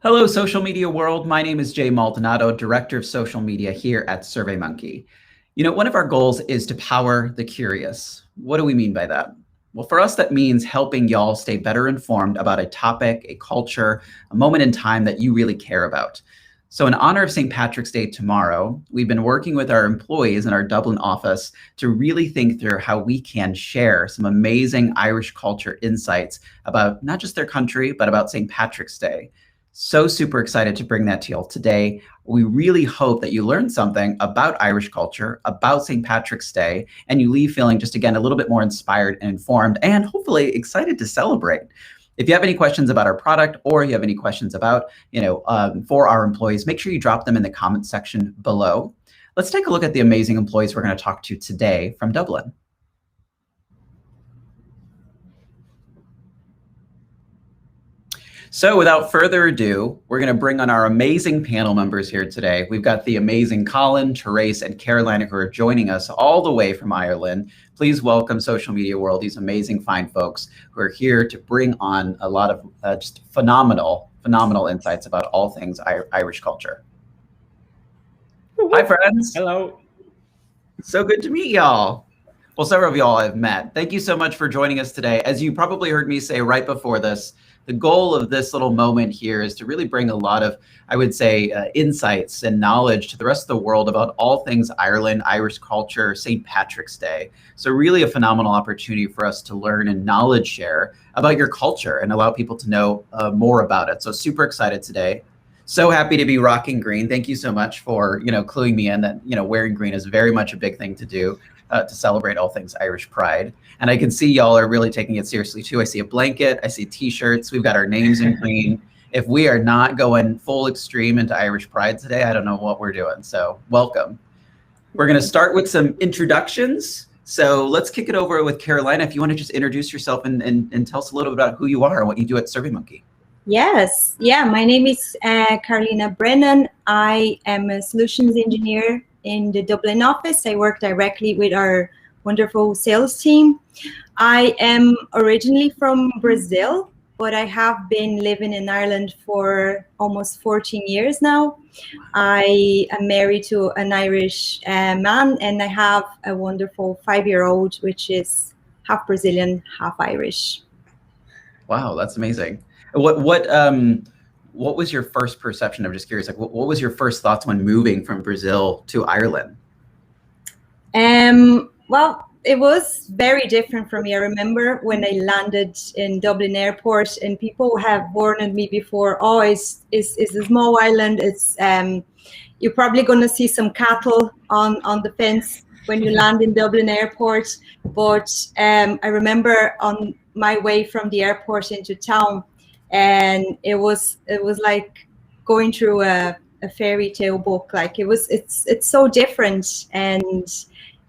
Hello, social media world. My name is Jay Maldonado, Director of Social Media here at SurveyMonkey. One of our goals is to power the curious. What do we mean by that? Well, for us, that means helping y'all stay better informed about a topic, a culture, a moment in time that you really care about. So in honor of St. Patrick's Day tomorrow, we've been working with our employees in our Dublin office to really think through how we can share some amazing Irish culture insights about not just their country, but about St. Patrick's Day. So super excited to bring that to you all today. We really hope that you learn something about Irish culture, about St. Patrick's Day, and you leave feeling just, again, a little bit more inspired and informed and hopefully excited to celebrate. If you have any questions about our product or you have any questions about, for our employees, make sure you drop them in the comment section below. Let's take a look at the amazing employees we're going to talk to today from Dublin. So without further ado, we're going to bring on our amazing panel members here today. We've got the amazing Colin, Therese, and Carolina who are joining us all the way from Ireland. Please welcome Social Media World, these amazing fine folks who are here to bring on a lot of just phenomenal insights about all things Irish culture. Hi, friends. Hello. So good to meet y'all. Well, several of y'all I've met. Thank you so much for joining us today. As you probably heard me say right before this, the goal of this little moment here is to really bring a lot of, I would say, insights and knowledge to the rest of the world about all things Ireland, Irish culture, St. Patrick's Day. So really a phenomenal opportunity for us to learn and knowledge share about your culture and allow people to know more about it. So super excited today. So happy to be rocking green. Thank you so much for, cluing me in that, wearing green is very much a big thing to do. To celebrate all things Irish pride. And I can see y'all are really taking it seriously too. I see a blanket, I see t-shirts, we've got our names in green. If we are not going full extreme into Irish pride today, I don't know what we're doing. So welcome. We're gonna start with some introductions. So let's kick it over with Carolina. If you wanna just introduce yourself and tell us a little bit about who you are and what you do at SurveyMonkey. Yes, yeah, my name is Carolina Brennan. I am a solutions engineer in the Dublin office. I work directly with our wonderful sales team. I am originally from Brazil, but I have been living in Ireland for almost 14 years now. I am married to an Irish man, and I have a wonderful 5-year-old, which is half Brazilian, half Irish. Wow, that's amazing. What was your first perception? I'm just curious, like what was your first thoughts when moving from Brazil to Ireland? Well, it was very different for me. I remember when I landed in Dublin airport and people have warned me before, oh, it's a small island. It's you're probably going to see some cattle on the fence when you land in Dublin airport. But I remember on my way from the airport into town, and it was like going through a fairy tale book. Like it's so different, and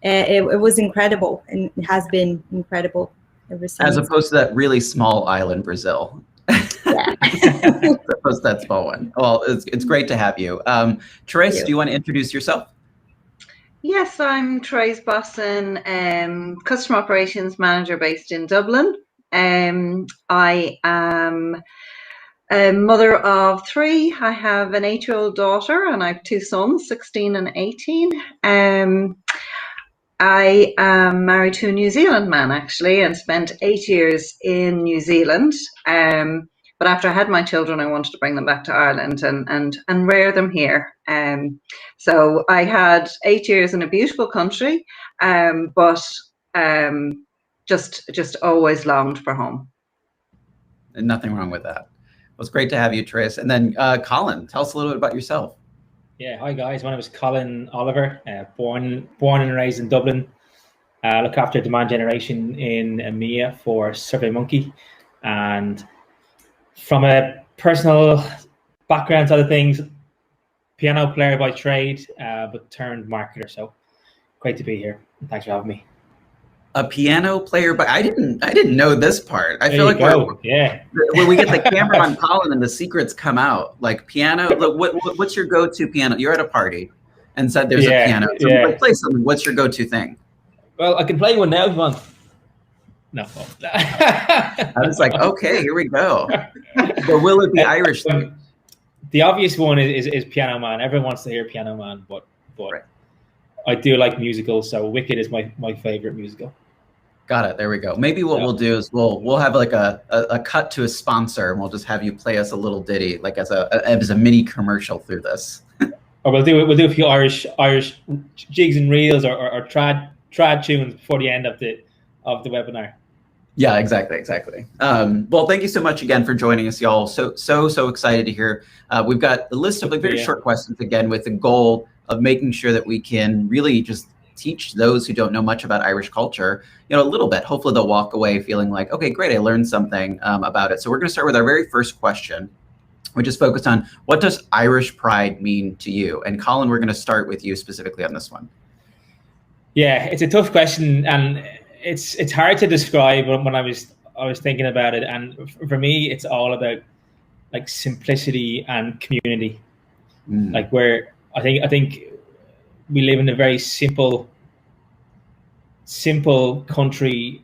it was incredible, and it has been incredible ever since. As opposed to that really small island, Brazil. Yeah. As opposed to that small one. Well, it's great to have you. Therese, do you want to introduce yourself? Yes, I'm Therese Bosson, Customer Operations Manager based in Dublin. I am a mother of 3. I have an 8-year-old daughter and I have 2 sons, 16 and 18. I am married to a New Zealand man, actually, and spent 8 years in New Zealand. But after I had my children, I wanted to bring them back to Ireland and rear them here. So I had 8 years in a beautiful country, but just always longed for home. And nothing wrong with that. Well, it's great to have you, Therese. And then Colin, tell us a little bit about yourself. Yeah, hi guys. My name is Colin Oliver. Born and raised in Dublin. Look after demand generation in EMEA for SurveyMonkey. And from a personal background side of things, piano player by trade, but turned marketer. So great to be here. Thanks for having me. A piano player, but I didn't know this part. I feel like when we get the camera on Colin and the secrets come out, like piano. Look, what's your go-to piano? You're at a party and said there's a piano. So play something. What's your go-to thing? Well, I can play one now if you want. No. I was like, okay, here we go. But will it be Irish? the obvious one is Piano Man. Everyone wants to hear Piano Man, but Right. I do like musicals, so Wicked is my favorite musical. Got it. There we go. Maybe what we'll do is we'll have like a cut to a sponsor, and we'll just have you play us a little ditty, like as a mini commercial through this. Or we'll do a few Irish jigs and reels or trad tunes before the end of the webinar. Yeah, exactly. Well, thank you so much again for joining us, y'all. So excited to hear. We've got a list of like very short questions again, with the goal of making sure that we can really just teach those who don't know much about Irish culture, a little bit. Hopefully they'll walk away feeling like, okay, great, I learned something about it. So we're going to start with our very first question, which is focused on what does Irish pride mean to you? And Colin, we're going to start with you specifically on this one. Yeah, it's a tough question, and it's hard to describe when I was thinking about it. And for me, it's all about like simplicity and community. Like where I think we live in a very simple country,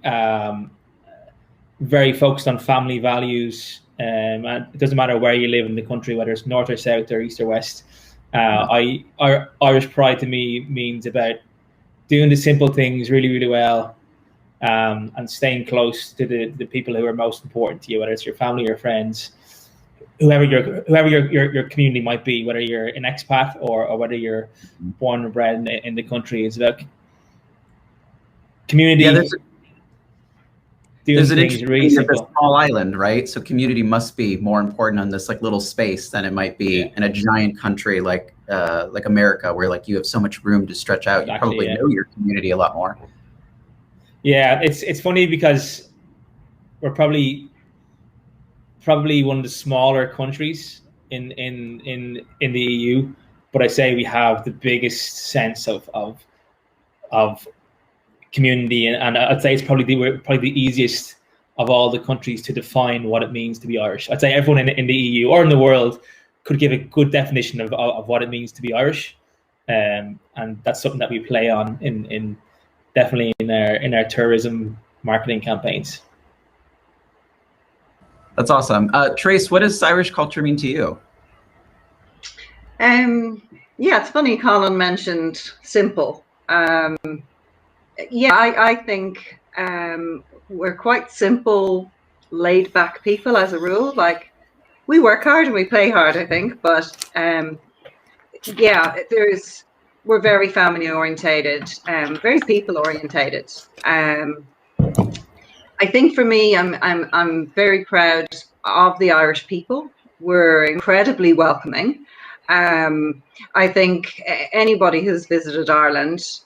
very focused on family values. And it doesn't matter where you live in the country, whether it's north or south or east or west. Our Irish pride to me means about doing the simple things really, really well, and staying close to the people who are most important to you, whether it's your family or friends, whoever your community might be, whether you're an expat or whether you're born and bred in the country. It's about community. Yeah, there's an interesting really simple. Small island, right? So community must be more important on this like little space than it might be in a giant country like America, where like you have so much room to stretch out. Exactly, you probably know your community a lot more. Yeah, it's funny because we're probably one of the smaller countries in the EU, but I say we have the biggest sense of community, and I'd say it's probably the easiest of all the countries to define what it means to be Irish. I'd say everyone in the EU or in the world could give a good definition of what it means to be Irish, and that's something that we play on in definitely in our tourism marketing campaigns. That's awesome. Trace, what does Irish culture mean to you? Yeah, it's funny Colin mentioned simple. I think we're quite simple, laid back people as a rule. Like we work hard and we play hard, I think, but we're very family orientated, very people orientated. I think for me, I'm very proud of the Irish people. We're incredibly welcoming. I think anybody who's visited Ireland,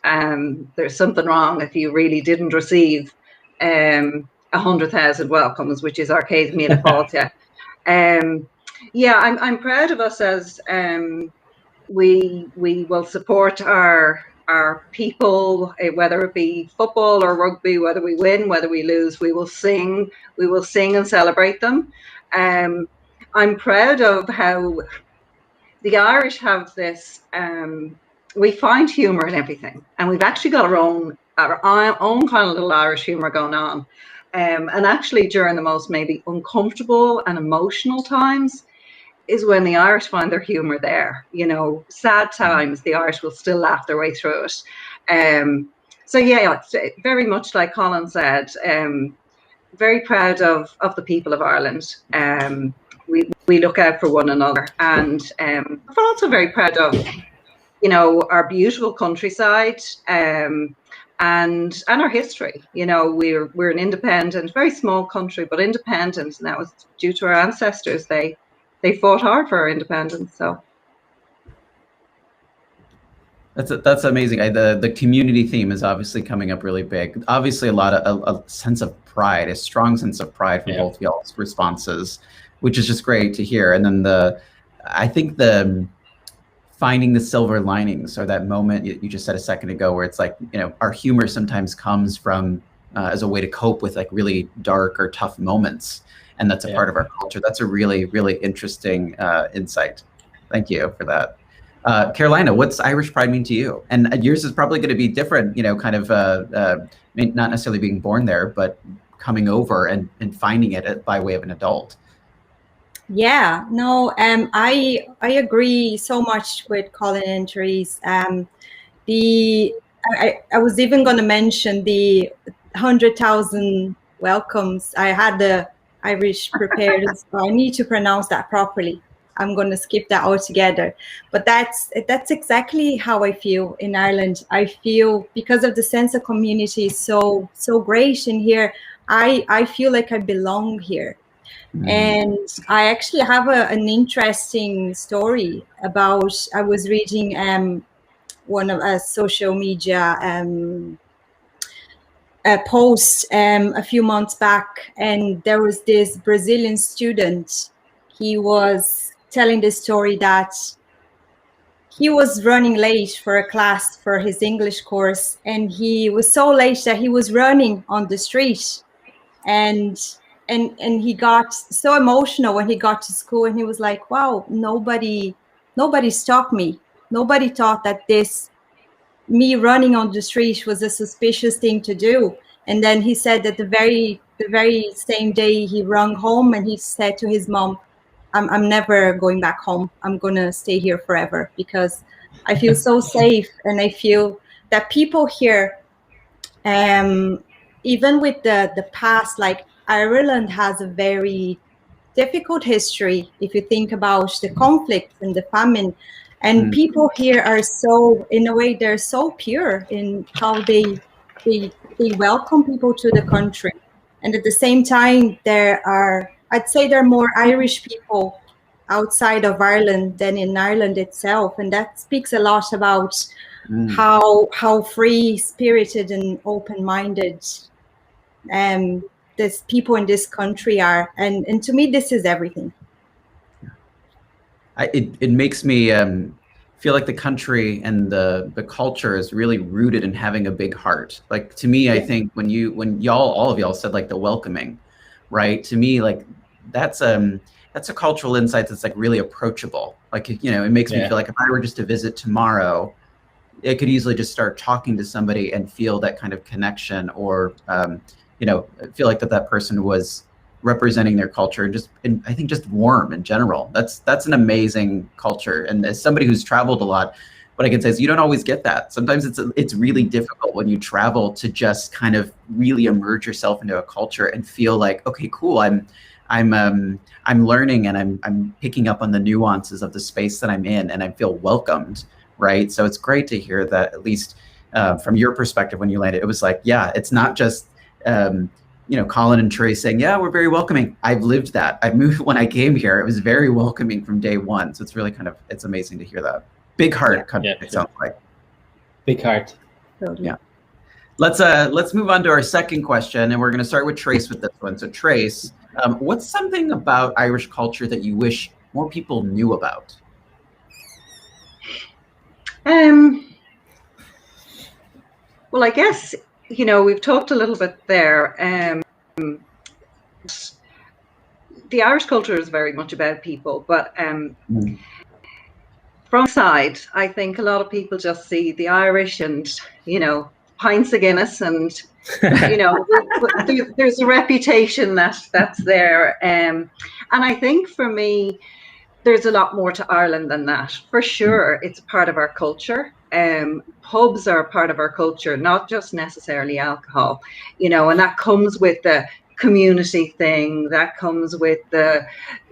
there's something wrong if you really didn't receive 100,000 welcomes, which is Arcade Míle Fáilte. I'm proud of us as we will support our people, whether it be football or rugby, whether we win, whether we lose, we will sing and celebrate them. I'm proud of how the Irish have this, we find humor in everything, and we've actually got our own kind of little Irish humor going on. And actually during the most maybe uncomfortable and emotional times is when the Irish find their humor there. Sad times, the Irish will still laugh their way through it. It's very much like Colin said, very proud of the people of Ireland. We look out for one another, and we're also very proud of, our beautiful countryside, and our history. We're an independent, very small country, but independent, and that was due to our ancestors. They fought hard for our independence. So that's amazing. The community theme is obviously coming up really big. Obviously, a sense of pride, a strong sense of pride from both y'all's responses, which is just great to hear. And then I think finding the silver linings, or that moment you just said a second ago, where it's like, our humor sometimes comes from as a way to cope with like really dark or tough moments. And that's a part of our culture. That's a really, really interesting insight. Thank you for that. Carolina, what's Irish pride mean to you? And yours is probably going to be different, kind of not necessarily being born there, but coming over and finding it by way of an adult. Yeah, no, I agree so much with Colin and Therese. The I was even going to mention the 100,000 welcomes. I had the Irish prepared, so I need to pronounce that properly. I'm going to skip that altogether. But that's exactly how I feel in Ireland. I feel because of the sense of community is so great in here. I feel like I belong here. And I actually have an interesting story about, I was reading one of a social media post a few months back, and there was this Brazilian student. He was telling the story that he was running late for a class for his English course, and he was so late that he was running on the street, and he got so emotional when he got to school, and he was like, wow, nobody stopped me. Nobody thought that me running on the street was a suspicious thing to do. And then he said that the very same day he rung home, and he said to his mom, I'm never going back home. I'm gonna stay here forever because I feel so safe, and I feel that people here, even with the past, like Ireland has a very difficult history if you think about the conflict and the famine, and people here are so, in a way, they're so pure in how they welcome people to the country. And at the same time, I'd say there are more Irish people outside of Ireland than in Ireland itself, and that speaks a lot about how free spirited and open-minded this people in this country are, and to me this is everything. It makes me feel like the country and the culture is really rooted in having a big heart. Like, to me, I think when all of y'all said like the welcoming, right? To me, like that's a cultural insight that's like really approachable. Like, it makes me feel like if I were just to visit tomorrow, it could easily just start talking to somebody and feel that kind of connection, or feel like that person was representing their culture, and I think just warm in general. That's an amazing culture. And as somebody who's traveled a lot, what I can say is you don't always get that. Sometimes it's really difficult when you travel to just kind of really immerse yourself into a culture and feel like, okay, cool, I'm learning, and I'm picking up on the nuances of the space that I'm in, and I feel welcomed, right? So it's great to hear that, at least from your perspective when you landed, it was like, yeah, it's not just Colin and Therese saying, yeah, we're very welcoming. I've lived that. I moved when I came here. It was very welcoming from day one. So it's really it's amazing to hear that. Big heart country, it sounds like. Big heart. Yeah. Let's move on to our second question, and we're going to start with Trace with this one. So Trace, what's something about Irish culture that you wish more people knew about? Well, I guess, we've talked a little bit there. The Irish culture is very much about people, but from side, I think a lot of people just see the Irish and, pints of Guinness, and, there's a reputation that's there. And I think for me, there's a lot more to Ireland than that. For sure, it's a part of our culture. Pubs are a part of our culture, not just necessarily alcohol, and that comes with the community thing, that comes with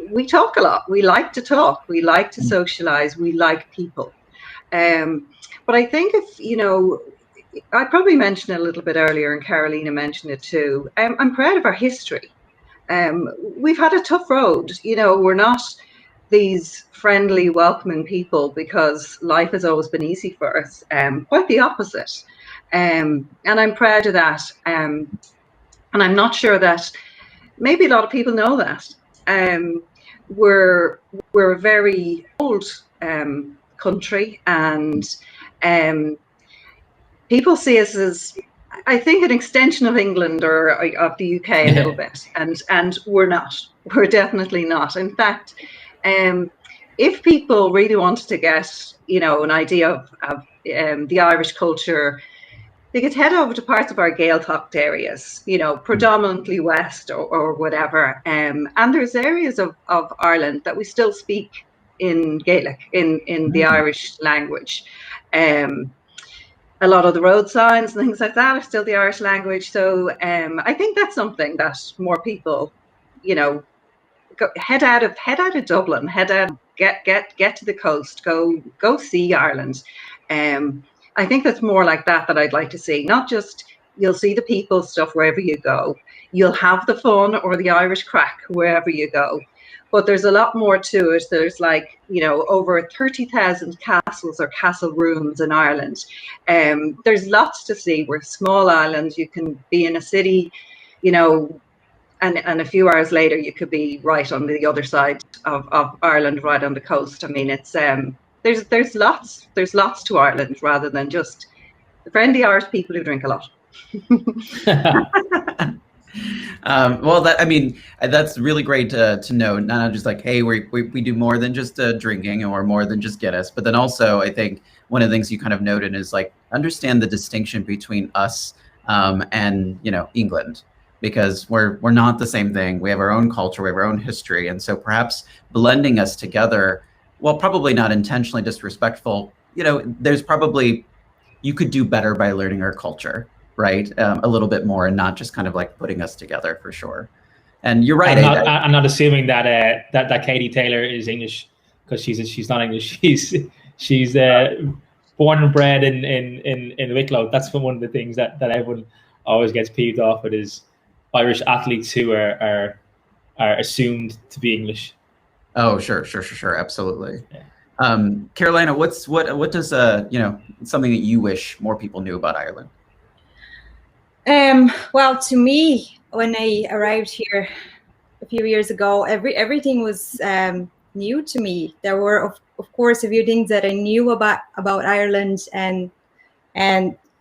we talk a lot. We like to talk, we like to socialize, we like people. But I think I probably mentioned it a little bit earlier, and Carolina mentioned it too. I'm proud of our history. We've had a tough road. We're not these friendly, welcoming people because life has always been easy for us. Quite the opposite. And I'm proud of that. And I'm not sure that maybe a lot of people know that. We're a very old country, and people see us as, I think, an extension of England or of the UK a little bit, and we're not. We're definitely not. In fact, if people really wanted to get, an idea of the Irish culture, they could head over to parts of our Gaeltacht areas, you know, predominantly west or whatever. And there's areas of Ireland that we still speak in Gaelic, in the Irish language. A lot of the road signs and things like that are still the Irish language. So I think that's something that more people, you know, head out of Dublin, get to the coast, go see Ireland. I think that's more like that I'd like to see. Not just you'll see the people stuff wherever you go. You'll have the fun or the Irish crack wherever you go. But there's a lot more to it. There's like, you know, over 30,000 castles or castle rooms in Ireland. There's lots to see. We're a small island. You can be in a city, you know, and a few hours later you could be right on the other side of Ireland, right on the coast. I mean, it's there's lots to Ireland rather than just the friendly Irish people who drink a lot. Well, that's really great to know. Not just like, hey, we do more than just drinking or more than just Guinness, but then also I think one of the things you kind of noted is like understand the distinction between us and, you know, England, because we're not the same thing. We have our own culture, we have our own history, and so perhaps blending us together, well, probably not intentionally disrespectful. You know, there's probably you could do better by learning our culture, right? A little bit more, and not just kind of like putting us together, for sure. And you're right. I'm not assuming that that Katie Taylor is English, because she's not English. She's born and bred in Wicklow. That's one of the things that everyone always gets peeved off with, is Irish athletes who are assumed to be English. Oh, sure, absolutely. Yeah. Carolina, what does you know, something that you wish more people knew about Ireland? Well, to me, when I arrived here a few years ago, everything was new to me. There were, of course, a few things that I knew about Ireland, and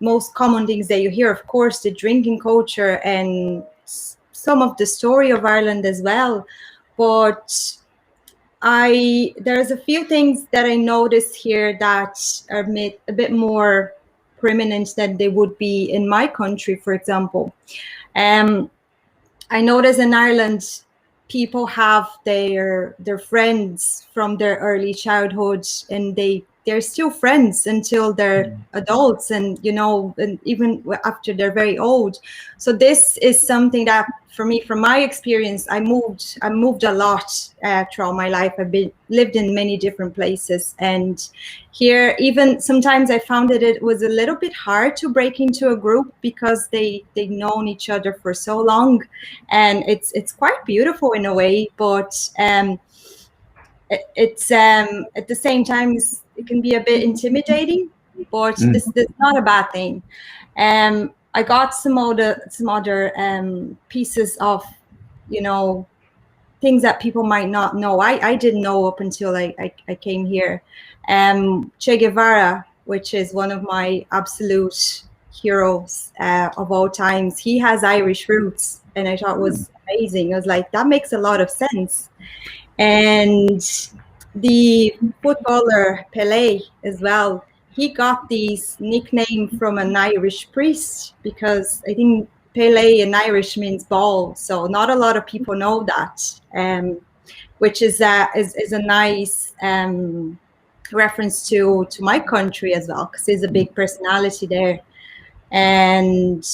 most common things that you hear, of course, the drinking culture and some of the story of Ireland as well. But there's a few things that I noticed here that are made a bit more prominent than they would be in my country, for example. I notice in Ireland, people have their friends from their early childhood, and they're still friends until they're adults, and you know, and even after they're very old. So this is something that, for me, from my experience, I moved a lot throughout my life. I've lived in many different places, and here, even sometimes I found that it was a little bit hard to break into a group because they've known each other for so long, and it's quite beautiful in a way, but it's at the same time it can be a bit intimidating, but this is not a bad thing. I got some other pieces of, you know, things that people might not know. I didn't know up until I came here. Che Guevara, which is one of my absolute heroes of all times, he has Irish roots, and I thought it was amazing. I was like, that makes a lot of sense. And the footballer Pelé as well, he got this nickname from an Irish priest, because I think Pelé in Irish means ball. So not a lot of people know that, which is a nice reference to my country as well, because there's a big personality there. And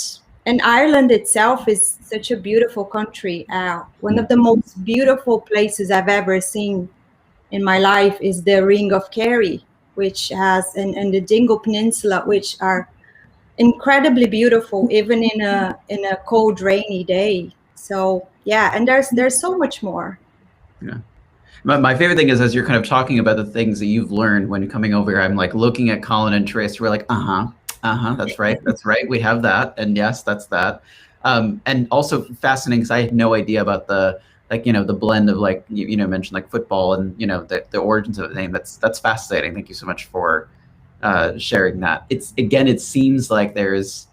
Ireland itself is such a beautiful country. One of the most beautiful places I've ever seen in my life is the Ring of Kerry, which has, and the Dingle Peninsula, which are incredibly beautiful, even in a cold, rainy day. So yeah, and there's so much more. Yeah. My favorite thing is, as you're kind of talking about the things that you've learned when coming over here, I'm like looking at Colin and Trace. We're like, that's right. We have that, and yes, that's that. And also fascinating, because I had no idea about the, like, you know, the blend of, like, you know, mentioned like football and, you know, the origins of the name. That's fascinating. Thank you so much for sharing that. It seems like there's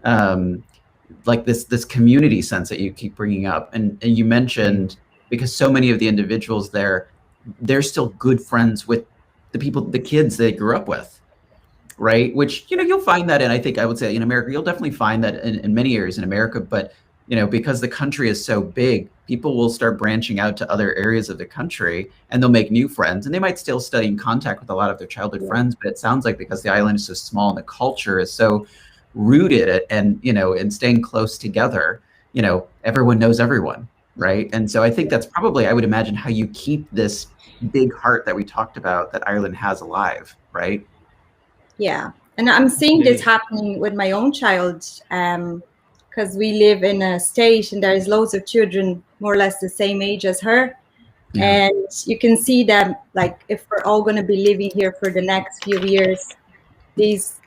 like this community sense that you keep bringing up, and you mentioned, because so many of the individuals there, they're still good friends with the kids they grew up with, right? Which, you'll find that in, I think I would say in America, you'll definitely find that in many areas in America, but because the country is so big, people will start branching out to other areas of the country and they'll make new friends, and they might still stay in contact with a lot of their childhood friends. But it sounds like because the island is so small and the culture is so rooted and, in staying close together, everyone knows everyone, right? And so I think that's probably, I would imagine, how you keep this big heart that we talked about that Ireland has alive, right? Yeah. And I'm seeing this happening with my own child, because we live in a state and there's loads of children more or less the same age as her. Yeah. And you can see that, like, if we're all going to be living here for the next few years, these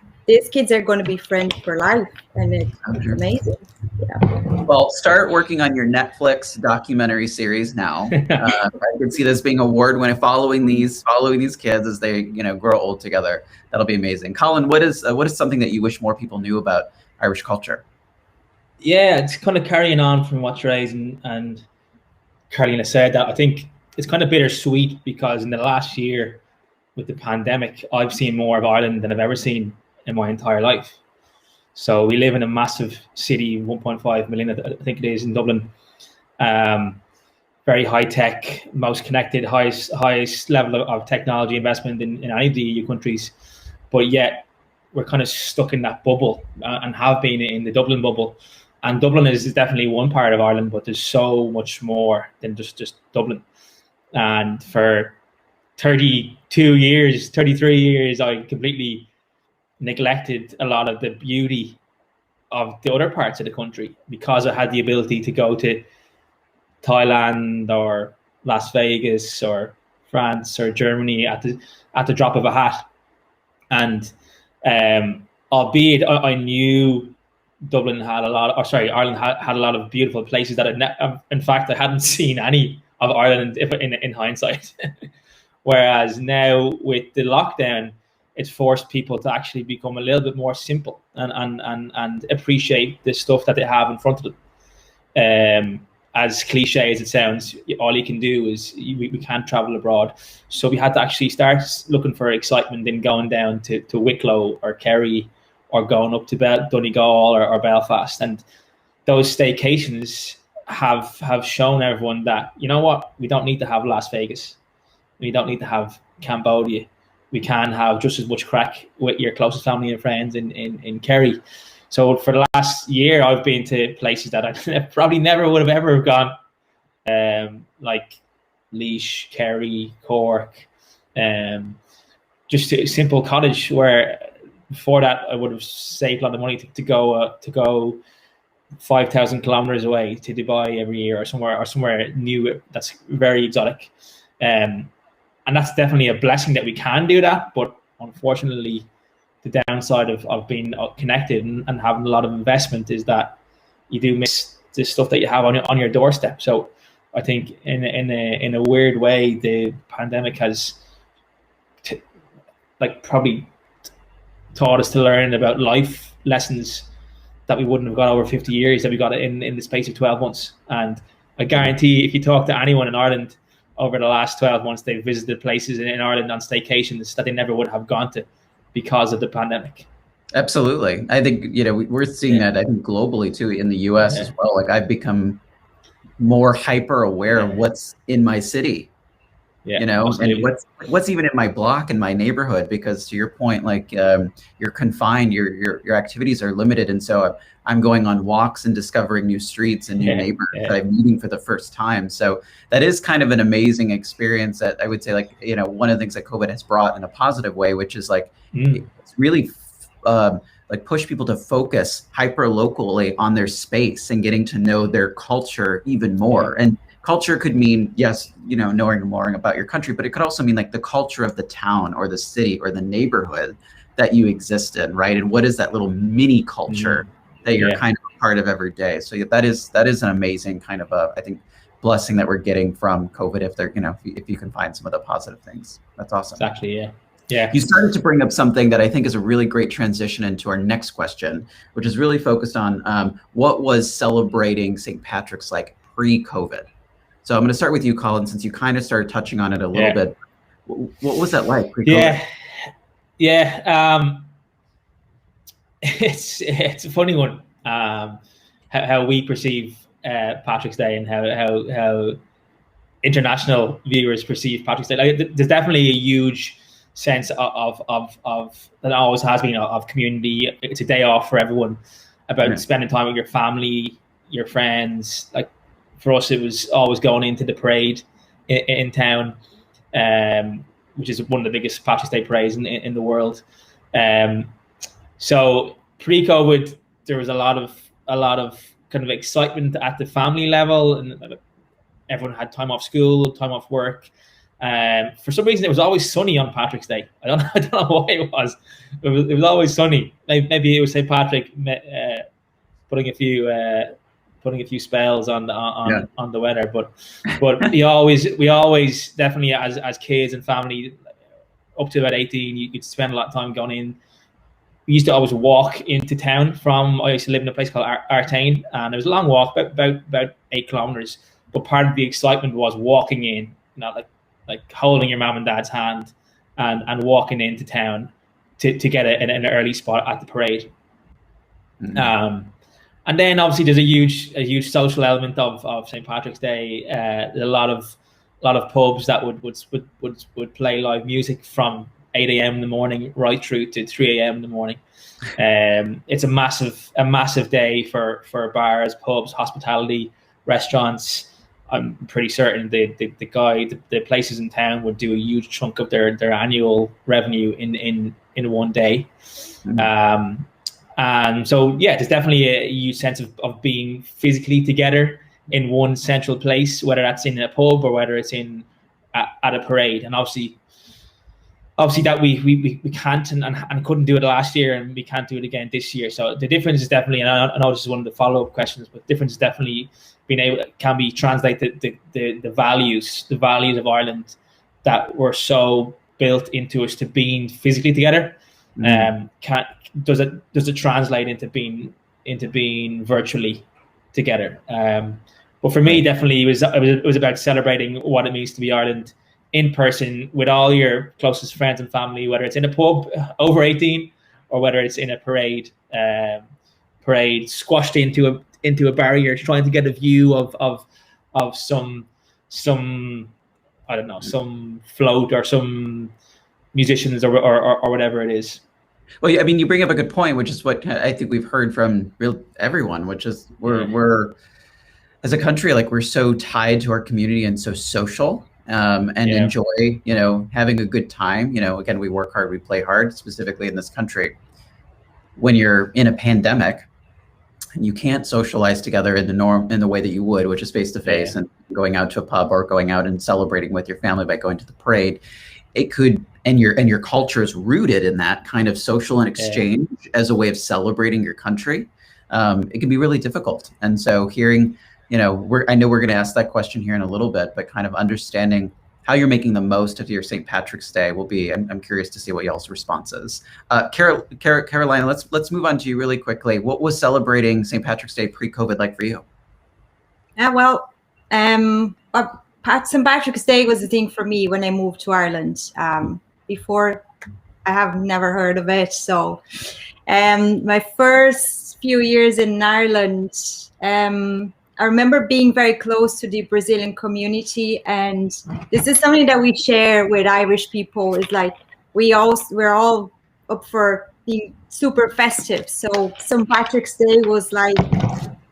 kids are going to be friends for life, and it's amazing. Yeah. Well, start working on your Netflix documentary series now. I can see this being award-winning, following these kids as they grow old together. That'll be amazing. Colin, what is something that you wish more people knew about Irish culture? Yeah, it's kind of carrying on from what Therese and Carolina said. That I think it's kind of bittersweet, because in the last year with the pandemic, I've seen more of Ireland than I've ever seen in my entire life. So we live in a massive city, 1.5 million, I think it is, in Dublin. Very high tech, most connected, highest level of technology investment in any of the EU countries. But yet we're kind of stuck in that bubble, and have been in the Dublin bubble. And Dublin is definitely one part of Ireland, but there's so much more than just Dublin. And for 33 years, I completely neglected a lot of the beauty of the other parts of the country, because I had the ability to go to Thailand or Las Vegas or France or Germany at the drop of a hat. And albeit I knew Dublin had Ireland had a lot of beautiful places that in fact I hadn't seen any of Ireland in hindsight. Whereas now with the lockdown, it's forced people to actually become a little bit more simple and appreciate the stuff that they have in front of them. As cliche as it sounds, all you can do is we can't travel abroad. So we had to actually start looking for excitement in going down to Wicklow or Kerry, or going up to Donegal or Belfast. And those staycations have shown everyone that, you know what, we don't need to have Las Vegas. We don't need to have Cambodia. We can have just as much crack with your closest family and friends in Kerry. So for the last year, I've been to places that I probably never would have ever gone, like Laois, Kerry, Cork, just a simple cottage, where before that I would have saved a lot of money to go 5,000 kilometers away to Dubai every year, or somewhere new that's very exotic. And that's definitely a blessing that we can do that. But unfortunately, the downside of being connected and having a lot of investment is that you do miss the stuff that you have on your doorstep. So I think in a weird way, the pandemic has probably taught us to learn about life lessons that we wouldn't have got over 50 years, that we got in the space of 12 months. And I guarantee if you talk to anyone in Ireland over the last 12 months, they've visited places in Ireland on staycations that they never would have gone to because of the pandemic. Absolutely. I think, we're seeing that, I think, globally too, in the US as well. Like, I've become more hyper aware of what's in my city. Absolutely. And what's even in my block, in my neighborhood, because to your point, like, you're confined, your activities are limited. And so I'm going on walks and discovering new streets and new neighbors that I'm meeting for the first time. So that is kind of an amazing experience that I would say, like, one of the things that COVID has brought in a positive way, which is like, it's really like push people to focus hyper locally on their space and getting to know their culture even more. And culture could mean, yes, knowing more about your country, but it could also mean like the culture of the town or the city or the neighborhood that you exist in, right? And what is that little mini culture that you're kind of a part of every day? So that is an amazing kind of I think, blessing that we're getting from COVID. If you can find some of the positive things, that's awesome. Exactly. Yeah. You started to bring up something that I think is a really great transition into our next question, which is really focused on what was celebrating St. Patrick's like pre-COVID. So I'm going to start with you, Colin, since you kind of started touching on it a little bit. What was that like pre-COVID? it's a funny one. How we perceive Patrick's Day and how international viewers perceive Patrick's Day. Like, there's definitely a huge sense of that always has been of community. It's a day off for everyone, about spending time with your family, your friends. Like for us, it was always going into the parade in town, which is one of the biggest Patrick's Day parades in the world. So pre-COVID, there was a lot of kind of excitement at the family level, and everyone had time off school, time off work. For some reason, it was always sunny on Patrick's Day. I don't know why it was. It was always sunny. Maybe it was St. Patrick putting a few spells on the weather. But we always definitely as kids and family up to about 18, you could spend a lot of time going in. We used to always walk into town I used to live in a place called Artane, and it was a long walk, about 8 kilometers. But part of the excitement was walking in, like holding your mom and dad's hand and walking into town to get an early spot at the parade. Mm-hmm. And then obviously there's a huge social element of St. Patrick's Day. A lot of pubs that would play live music from 8 a.m. in the morning right through to 3 a.m. in the morning. It's a massive day for bars, pubs, hospitality, restaurants. I'm pretty certain the places in town would do a huge chunk of their annual revenue in one day. Mm-hmm. And so there's definitely a huge sense of being physically together in one central place, whether that's in a pub or whether it's at a parade. And obviously that we can't and couldn't do it last year, and we can't do it again this year. So the difference is definitely, and I know this is one of the follow-up questions, but the difference is definitely can be translated the values of Ireland that were so built into us to being physically together. Does it translate into being virtually together? But for me, definitely it was about celebrating what it means to be Ireland in person with all your closest friends and family, whether it's in a pub over 18 or whether it's in a parade squashed into a barrier, trying to get a view of some I don't know, some float or some musicians or whatever it is. Well, I mean, you bring up a good point, which is what I think we've heard from everyone, which is we're as a country, like, we're so tied to our community and so social, and enjoy, having a good time. Again, we work hard, we play hard, specifically in this country. When you're in a pandemic and you can't socialize together in the way that you would, which is face to face and going out to a pub or going out and celebrating with your family by going to the parade, it could, and your culture is rooted in that kind of social and exchange as a way of celebrating your country. It can be really difficult. And so hearing, I know we're going to ask that question here in a little bit, but kind of understanding how you're making the most of your St. Patrick's Day will be, I'm curious to see what y'all's response is. Carolina, let's move on to you really quickly. What was celebrating St. Patrick's Day pre-COVID like for you? St. Patrick's Day was a thing for me when I moved to Ireland. Before, I have never heard of it. So my first few years in Ireland, I remember being very close to the Brazilian community. And this is something that we share with Irish people, is like, we're all up for being super festive. So St. Patrick's Day was like,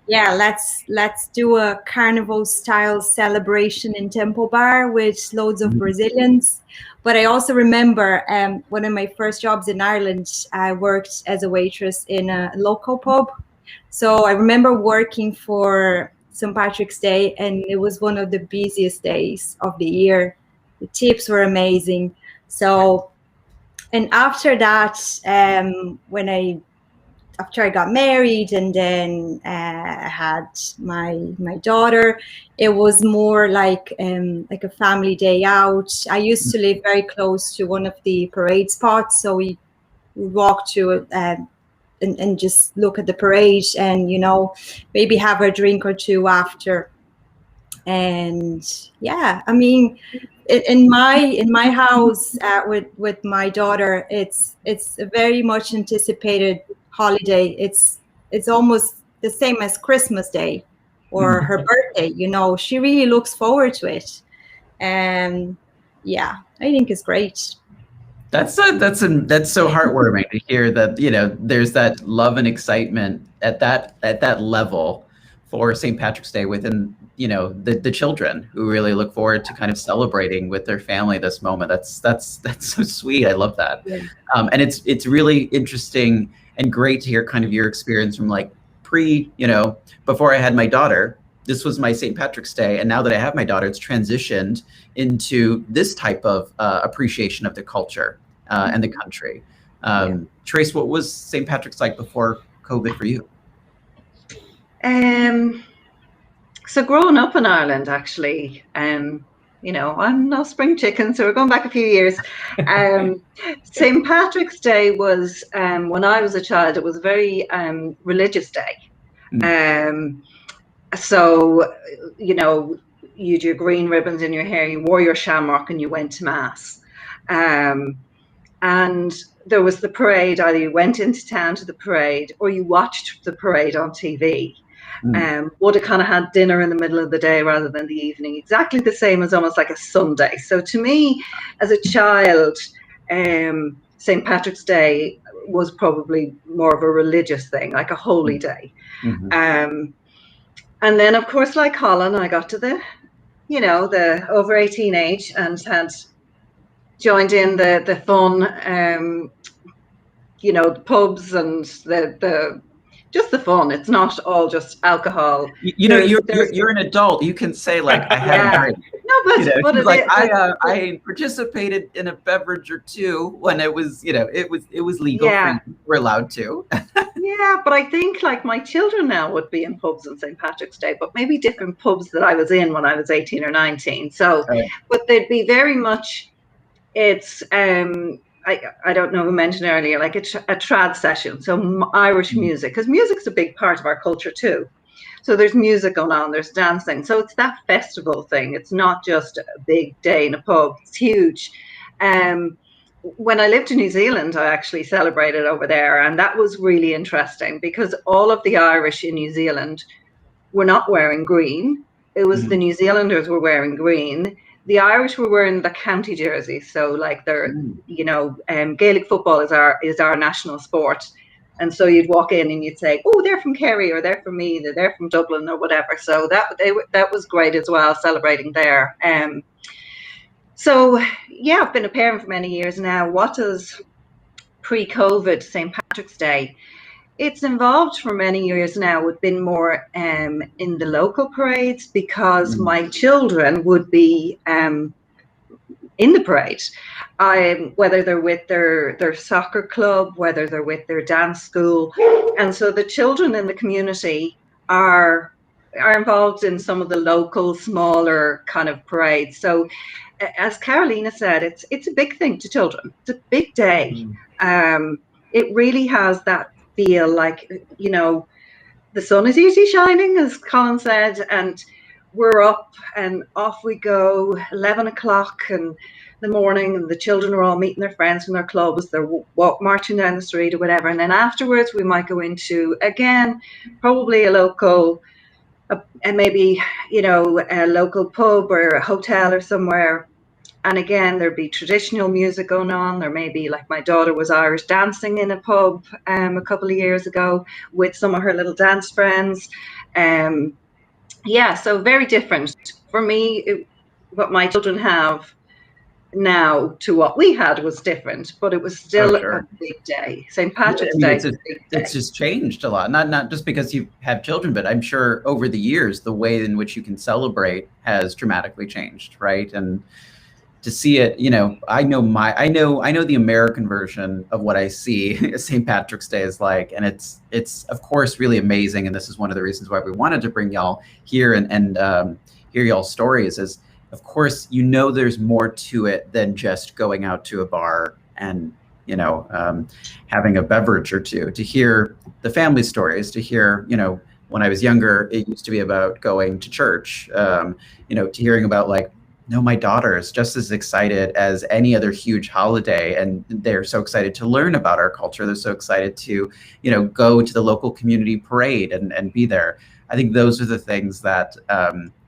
let's do a carnival style celebration in Temple Bar with loads of Brazilians. But I also remember one of my first jobs in Ireland, I worked as a waitress in a local pub. So I remember working for St. Patrick's Day, and it was one of the busiest days of the year. The tips were amazing. So, and after that, after I got married and then I had my daughter, it was more like a family day out. I used to live very close to one of the parade spots, so we would walk to it and just look at the parade and, maybe have a drink or two after. And I mean, in my house with my daughter, it's a very much anticipated holiday. It's almost the same as Christmas Day or her birthday. You know, she really looks forward to it. And yeah, I think it's great. That's so heartwarming to hear that, you know, there's that love and excitement at that level for St. Patrick's Day within, you know, the children who really look forward to kind of celebrating with their family this moment. That's so sweet. I love that. Yeah. And it's really interesting and great to hear kind of your experience from like you know, before I had my daughter. This was my St. Patrick's Day, and now that I have my daughter, it's transitioned into this type of appreciation of the culture and the country. Trace, what was St. Patrick's like before COVID for you? So growing up in Ireland, actually, you know, I'm no spring chicken, so we're going back a few years. St. Patrick's Day was, when I was a child, it was a very religious day. So, you know, you had your green ribbons in your hair, you wore your shamrock, and you went to mass. And there was the parade. Either you went into town to the parade or you watched the parade on TV. Would have kind of had dinner in the middle of the day rather than the evening, exactly the same as almost like a Sunday. So to me, as a child, St. Patrick's Day was probably more of a religious thing, like a holy day. And then, of course, like Colin, I got to the, you know, the over 18 age and had joined in the fun, you know, the pubs and the just the fun. It's not all just alcohol. You know, you're an adult. You can say like, I had a drink. No, but, you know, but like I participated in a beverage or two when it was, you know, it was legal. Yeah. We're allowed to. Yeah, but I think like my children now would be in pubs on St. Patrick's Day, but maybe different pubs that I was in when I was 18 or 19. So, but they'd be very much, it's, I don't know who mentioned earlier, like a trad session. So Irish music, because music's a big part of our culture too. So there's music going on, there's dancing. So it's that festival thing. It's not just a big day in a pub. It's huge. When I lived in New Zealand, I actually celebrated over there. And that was really interesting because all of the Irish in New Zealand were not wearing green. It was the New Zealanders were wearing green. The Irish were wearing the county jerseys. So like they're, you know, Gaelic football is our national sport. And so you'd walk in and you'd say, oh, they're from Kerry or they're from Meath or they're from Dublin or whatever. So that was great as well, celebrating there. So, yeah, I've been a parent for many years now. What does pre-COVID St. Patrick's Day? It's involved for many years now. We've been more in the local parades because my children would be in the parade, whether they're with their soccer club, whether they're with their dance school. And so the children in the community are involved in some of the local, smaller kind of parades. So as Carolina said, it's a big thing to children. It's a big day. It really has that feel like, you know, the sun is usually shining, as Colin said, and we're up and off we go, 11 o'clock in the morning, and the children are all meeting their friends from their clubs. They're marching down the street or whatever. And then afterwards, we might go into, again, probably a local, maybe, you know, a local pub or a hotel or somewhere. And again, there'd be traditional music going on. There may be, like my daughter was Irish dancing in a pub a couple of years ago with some of her little dance friends. Yeah, so very different. For me, what my children have now to what we had was different, but it was still a big day. St. Patrick's Day is a big day. It's just changed a lot. Not just because you have children, but I'm sure over the years, the way in which you can celebrate has dramatically changed, right? And to see it, you know, I know the American version of what I see St. Patrick's Day is like, and it's of course really amazing. And this is one of the reasons why we wanted to bring y'all here and hear y'all's stories. Is of course, you know, there's more to it than just going out to a bar and, you know, having a beverage or two. To hear the family stories, to hear, you know, when I was younger, it used to be about going to church, you know, to hearing about like No, my daughter is just as excited as any other huge holiday, and they're so excited to learn about our culture. They're so excited to, go to the local community parade and be there. I think those are the things that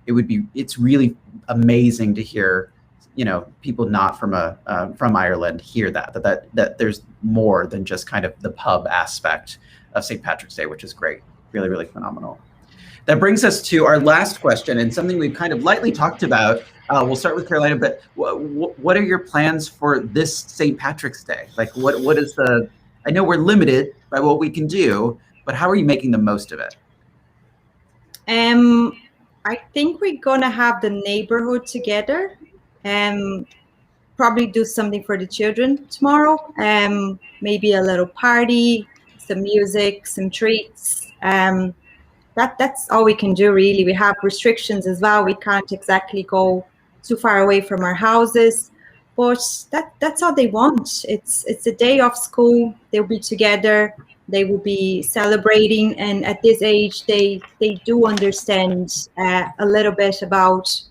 it's really amazing to hear, people not from Ireland hear that there's more than just kind of the pub aspect of St. Patrick's Day, which is great. Really, really phenomenal. That brings us to our last question, and something we've kind of lightly talked about. We'll start with Carolina, but what are your plans for this St. Patrick's Day? Like, what is I know we're limited by what we can do, but how are you making the most of it? I think we're gonna have the neighborhood together, probably do something for the children tomorrow. Maybe a little party, some music, some treats. That's all we can do, really. We have restrictions as well. We can't exactly go too far away from our houses, but that's all they want. It's a day off school. They'll be together. They will be celebrating, and at this age, they do understand a little bit about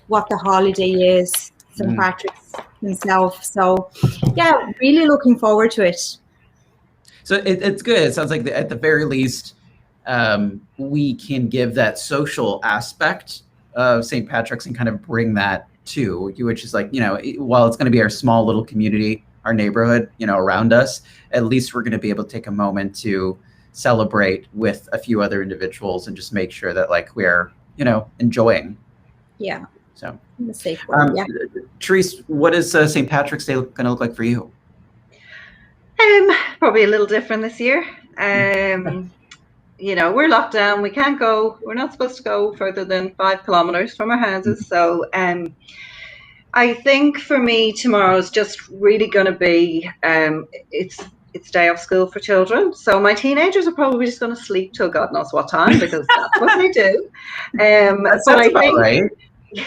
what the holiday is, St. Patrick's himself. So, yeah, really looking forward to it. So it's good. It sounds like at the very least, we can give that social aspect of St. Patrick's and kind of bring that to, which is like, while it's going to be our small little community, our neighborhood, around us, at least we're going to be able to take a moment to celebrate with a few other individuals and just make sure that like we're, enjoying. Yeah. So, yeah. Therese, what is St. Patrick's Day going to look like for you? Probably a little different this year. We're locked down. We can't go. We're not supposed to go further than 5 kilometers from our houses. So I think for me, tomorrow is just really going to be, it's day off school for children. So my teenagers are probably just going to sleep till God knows what time, because that's what they do. That sounds about right.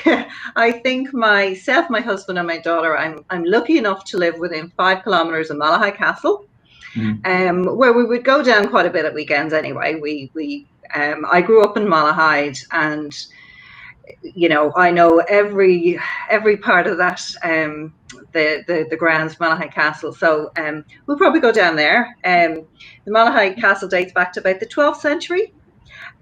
Yeah, I think myself, my husband, and my daughter, I'm lucky enough to live within 5 kilometers of Malahide Castle, where we would go down quite a bit at weekends anyway. I grew up in Malahide, and I know every part of that, the grounds of Malahide Castle. So we'll probably go down there. The Malahide Castle dates back to about the 12th century.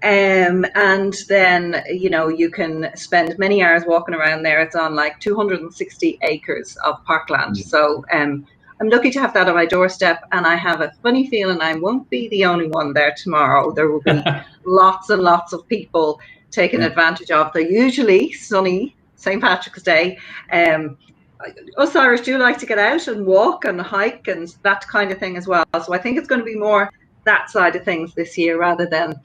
And then, you can spend many hours walking around there. It's on like 260 acres of parkland. So I'm lucky to have that on my doorstep. And I have a funny feeling I won't be the only one there tomorrow. There will be lots and lots of people taking advantage of the usually sunny St. Patrick's Day. Us Irish do like to get out and walk and hike and that kind of thing as well. So I think it's going to be more that side of things this year rather than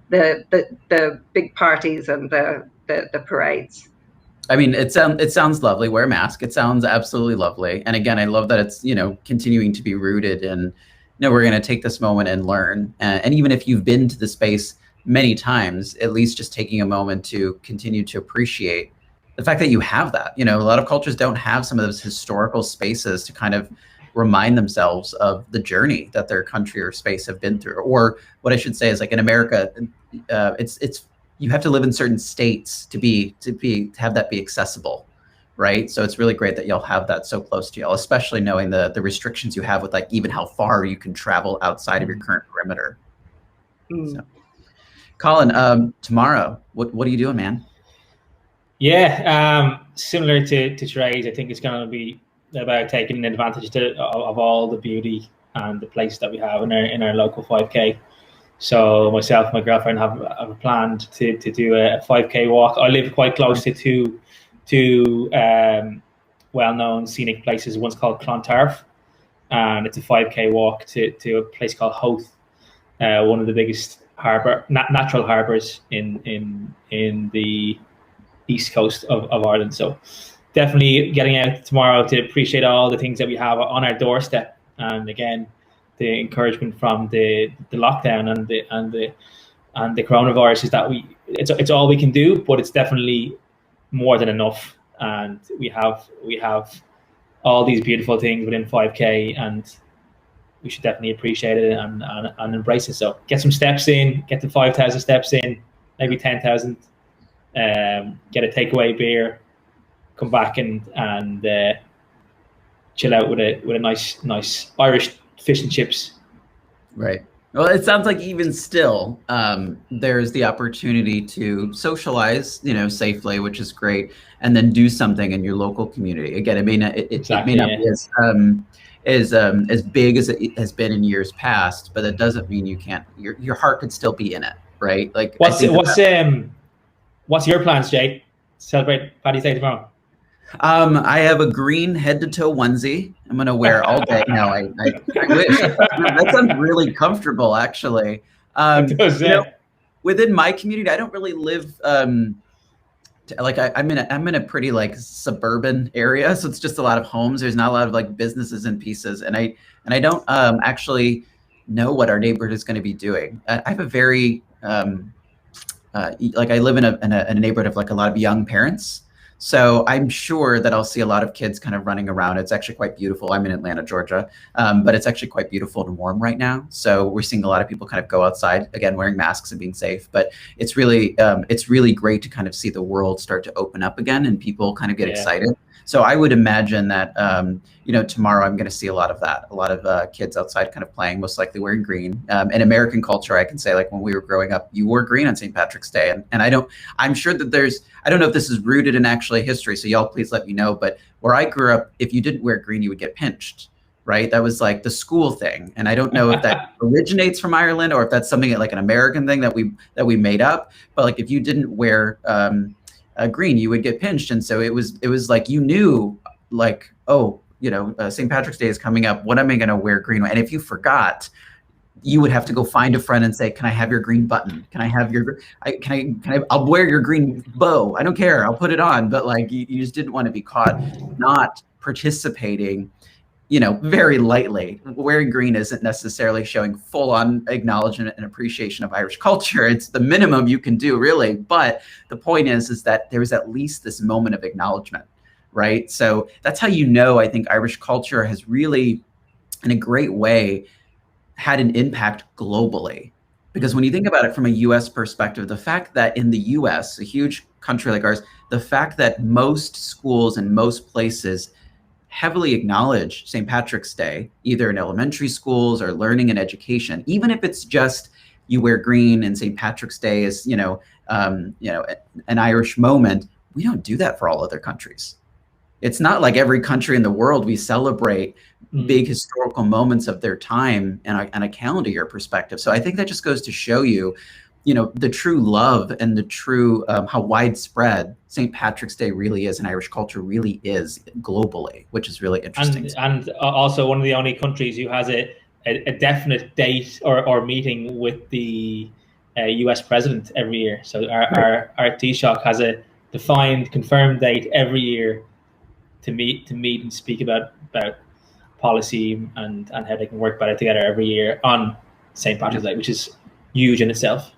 the big parties and the parades. I mean, it sounds lovely. Wear a mask. It sounds absolutely lovely. And again, I love that it's, continuing to be rooted in, we're going to take this moment and learn. And even if you've been to the space many times, at least just taking a moment to continue to appreciate the fact that you have that. A lot of cultures don't have some of those historical spaces to kind of remind themselves of the journey that their country or space have been through. Or what I should say is, like, in America, it's you have to live in certain states to have that be accessible, right? So it's really great that y'all have that so close to y'all, especially knowing the restrictions you have with like even how far you can travel outside of your current perimeter. So, Colin, tomorrow, what are you doing, man? Yeah, similar to Therese, I think it's going to be about taking advantage of all the beauty and the place that we have in our local 5K. So myself and my girlfriend have planned to do a 5K walk. I live quite close to two well-known scenic places. One's called Clontarf, and it's a 5K walk to a place called Howth, one of the biggest natural harbours in the east coast of Ireland. So definitely getting out tomorrow to appreciate all the things that we have on our doorstep, and again, the encouragement from the lockdown and the coronavirus is that it's all we can do, but it's definitely more than enough, and we have all these beautiful things within 5K, and we should definitely appreciate it and embrace it. So get some steps in, get the 5,000 steps in, maybe 10,000. Get a takeaway beer, come back and chill out with a nice Irish fish and chips. Right. Well, it sounds like even still, there's the opportunity to socialize, safely, which is great, and then do something in your local community. Again, it may not be as big as it has been in years past, but that doesn't mean you can't. Your heart could still be in it, right? Like, what's your plans, Jake? Celebrate Paddy's Day tomorrow. I have a green head-to-toe onesie I'm going to wear all day. No, I wish. That sounds really comfortable, actually. Within my community, I don't really live I'm in a pretty like suburban area, so it's just a lot of homes. There's not a lot of like businesses and pieces, and I don't actually know what our neighborhood is going to be doing. I have a very I live in a neighborhood of like a lot of young parents. So I'm sure that I'll see a lot of kids kind of running around. It's actually quite beautiful. I'm in Atlanta, Georgia, but it's actually quite beautiful and warm right now. So we're seeing a lot of people kind of go outside, again, wearing masks and being safe. But it's really great to kind of see the world start to open up again and people kind of get excited. So I would imagine that, tomorrow I'm going to see a lot of that, a lot of kids outside kind of playing, most likely wearing green. In American culture, I can say, like, when we were growing up, you wore green on St. Patrick's Day. And I'm sure that I don't know if this is rooted in actually history, so y'all please let me know. But where I grew up, if you didn't wear green, you would get pinched, right? That was like the school thing. And I don't know if that originates from Ireland or if that's something like an American thing that we made up. But like, if you didn't wear green, you would get pinched. And so it was like, you knew, like, oh, St. Patrick's Day is coming up. What am I going to wear green? And if you forgot, you would have to go find a friend and say, can I have your green button? Can I have your, I'll wear your green bow. I don't care. I'll put it on. But like, you just didn't want to be caught not participating, very lightly. Wearing green isn't necessarily showing full on acknowledgement and appreciation of Irish culture. It's the minimum you can do, really. But the point is that there was at least this moment of acknowledgement, right? So that's how I think Irish culture has really, in a great way, had an impact globally. Because when you think about it from a US perspective, the fact that in the US, a huge country like ours, the fact that most schools and most places heavily acknowledge St. Patrick's Day, either in elementary schools or learning and education, even if it's just you wear green and St. Patrick's Day is, an Irish moment, we don't do that for all other countries. It's not like every country in the world we celebrate big historical moments of their time and a calendar year perspective. So I think that just goes to show you, the true love and the true how widespread St. Patrick's Day really is and Irish culture really is globally, which is really interesting. And also one of the only countries who has a definite date or meeting with the US president every year. So our Taoiseach has a defined, confirmed date every year to meet and speak about policy and how they can work better together every year on St. Patrick's Day, which is huge in itself.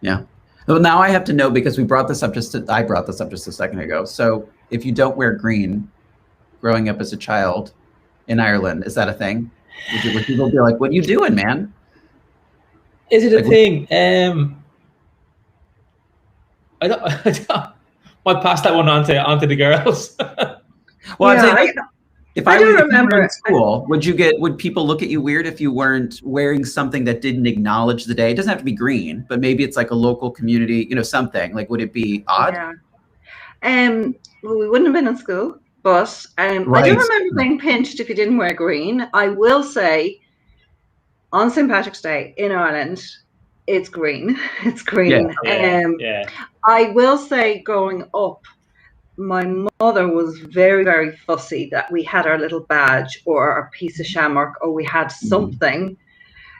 Yeah. Well, now I have to know, because I brought this up just a second ago. So if you don't wear green growing up as a child in Ireland, is that a thing? Would people be like, what are you doing, man? Is it a thing? I don't might pass that one on to the girls. Well, yeah, if I do remember in school, would people look at you weird if you weren't wearing something that didn't acknowledge the day? It doesn't have to be green, but maybe it's like a local community, something. Like, would it be odd? Yeah. Well, we wouldn't have been in school, but I do remember being pinched if you didn't wear green. I will say, on St. Patrick's Day in Ireland, it's green. It's green. Yeah. I will say, growing up, my mother was very, very fussy that we had our little badge or our piece of shamrock, or we had something.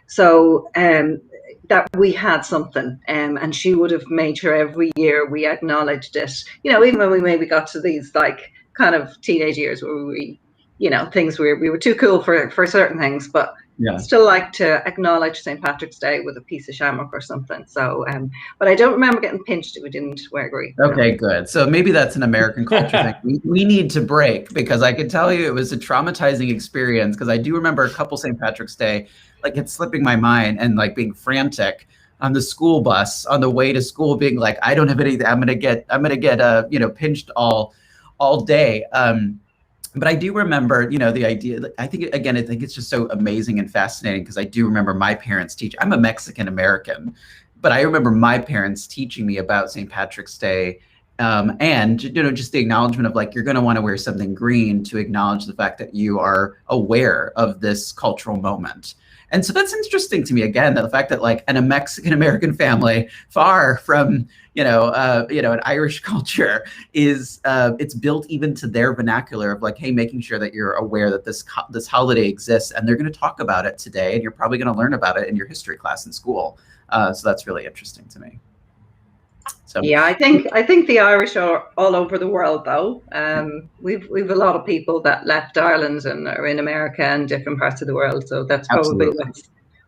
So that we had something, and she would have made sure every year we acknowledged it. Even when we maybe got to these like kind of teenage years where we, things we were too cool for certain things, but still like to acknowledge St. Patrick's Day with a piece of shamrock or something. So, but I don't remember getting pinched if we didn't wear green. Okay, good. So maybe that's an American culture thing. We need to break, because I can tell you it was a traumatizing experience, because I do remember a couple St. Patrick's Day, like, it's slipping my mind, and like being frantic on the school bus on the way to school, being like, I don't have anything. I'm gonna get pinched all all day. But I do remember, you know, the idea. I think it's just so amazing and fascinating because I do remember my parents teach. I'm a Mexican American, but I remember my parents teaching me about St. Patrick's Day, and you know, just the acknowledgement of like you're going to want to wear something green to acknowledge the fact that you are aware of this cultural moment. And so that's interesting to me again, that the fact that like in a Mexican American family, far from an Irish culture, is it's built even to their vernacular of like, hey, making sure that you're aware that this holiday exists, and they're going to talk about it today, and you're probably going to learn about it in your history class in school. So that's really interesting to me. So yeah, I think the Irish are all over the world though. We've a lot of people that left Ireland and are in America and different parts of the world. So that's probably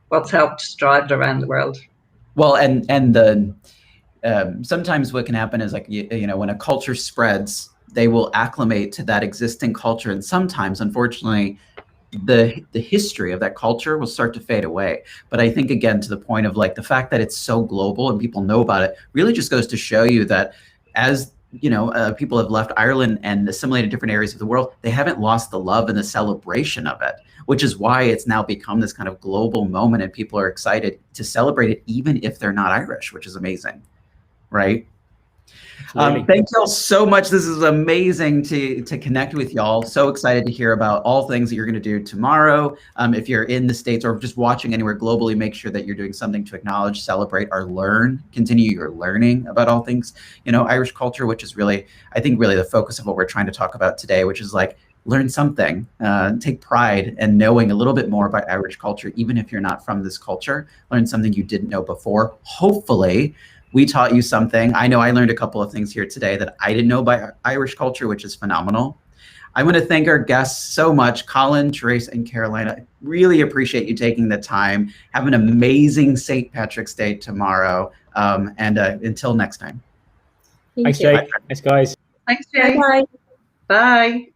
what's helped drive it around the world. Well, and the sometimes what can happen is like you know, when a culture spreads, they will acclimate to that existing culture, and sometimes, unfortunately, the history of that culture will start to fade away. But I think, again, to the point of like the fact that it's so global and people know about it really just goes to show you that as you know, people have left Ireland and assimilated different areas of the world, they haven't lost the love and the celebration of it, which is why it's now become this kind of global moment, and people are excited to celebrate it even if they're not Irish, which is amazing, right? Thank y'all so much. This is amazing to connect with y'all. So excited to hear about all things that you're going to do tomorrow. If you're in the States or just watching anywhere globally, make sure that you're doing something to acknowledge, celebrate, or learn, continue your learning about all things, you know, Irish culture, which is really, I think, really the focus of what we're trying to talk about today, which is like, learn something, take pride in knowing a little bit more about Irish culture, even if you're not from this culture. Learn something you didn't know before. Hopefully, we taught you something. I know I learned a couple of things here today that I didn't know about Irish culture, which is phenomenal. I want to thank our guests so much, Colin, Therese, and Carolina. I really appreciate you taking the time. Have an amazing St. Patrick's Day tomorrow. And until next time. Thanks, Jay. Thanks, guys. Thanks, Jay. Bye. Bye.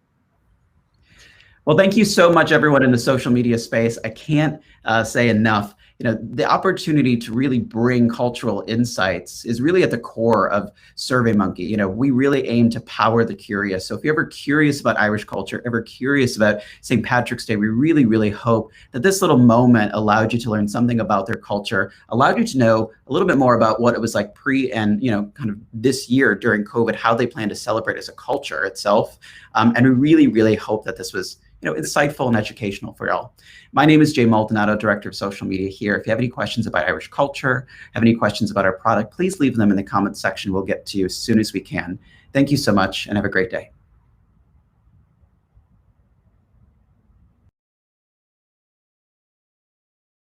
Well, thank you so much, everyone in the social media space. I can't say enough. You know, the opportunity to really bring cultural insights is really at the core of SurveyMonkey. You know, we really aim to power the curious. So if you're ever curious about Irish culture, ever curious about St. Patrick's Day, we really, really hope that this little moment allowed you to learn something about their culture, allowed you to know a little bit more about what it was like pre and, you know, kind of this year during COVID, how they plan to celebrate as a culture itself. And we really, really hope that this was, you know, insightful and educational for y'all. My name is Jay Maldonado, Director of Social Media here. If you have any questions about Irish culture, have any questions about our product, please leave them in the comments section. We'll get to you as soon as we can. Thank you so much and have a great day.